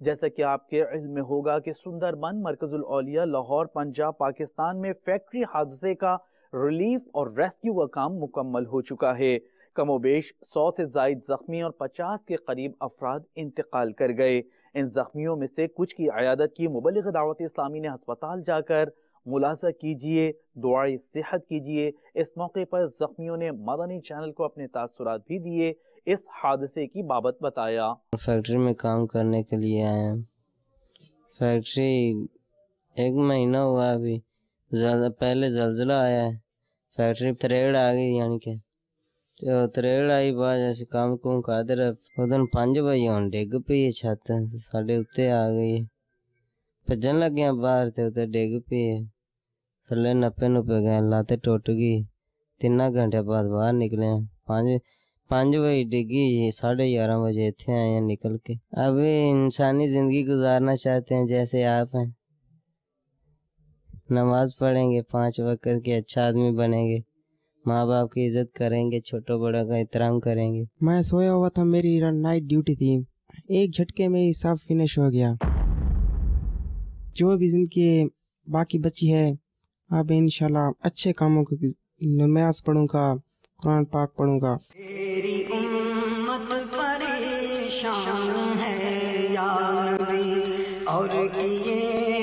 جیسا کہ آپ کے علم میں ہوگا کہ سندر بن مرکز الاولیاء لاہور پنجاب پاکستان میں فیکٹری حادثے کا ریلیف اور ریسکیو کا کام مکمل ہو چکا ہے۔ کم و بیش 100 سے زائد زخمی اور 50 کے قریب افراد انتقال کر گئے۔ ان زخمیوں میں سے کچھ کی عیادت کی مبلغ دعوت اسلامی نے ہسپتال جا کر ملاحظہ کیجئے، دعائے صحت کیجئے۔ اس موقع پر زخمیوں نے مدنی چینل کو اپنے تاثرات بھی دیے، اس حادثے کی بابت بتایا۔ فیکٹری میں کام کرنے کے لیے آئے ہیں۔ فیکٹری 1 مہینہ ہوا ابھی، پہلے زلزلہ آیا ہے، فیکٹری تریڑ آ گئی، یعنی کہ تریڑ آئی بعد ایسے کام کون قادر ہے ادھر 5 بجے ہوں ڈگ پئی چھت ساڈے اتنے آ گئی، بھجن لگے باہر تے اتنے ڈگ پئی، تھلے نپے گئے، لت ٹوٹ گئی۔ 3 گھنٹے بعد باہر نکلے ہیں، 5 بجے ڈگی، 11:30 بجے اتنے آئے ہیں نکل کے۔ ابھی انسانی زندگی گزارنا چاہتے ہیں جیسے آپ ہیں، نماز پڑھیں گے 5 وقت کے، اچھا آدمی بنیں گے، ماں باپ کی عزت کریں گے، چھوٹوں بڑوں کا احترام کریں گے۔ میں سویا ہوا تھا، میری نائٹ ڈیوٹی تھی، ایک جھٹکے میں ہی سب فنش ہو گیا۔ جو بھی زندگی باقی بچی ہے اب انشاءاللہ اچھے کاموں کی نماز پڑھوں گا، قرآن پاک پڑھوں گا۔ تیری امت پریشان ہے یا نبی، اور کیے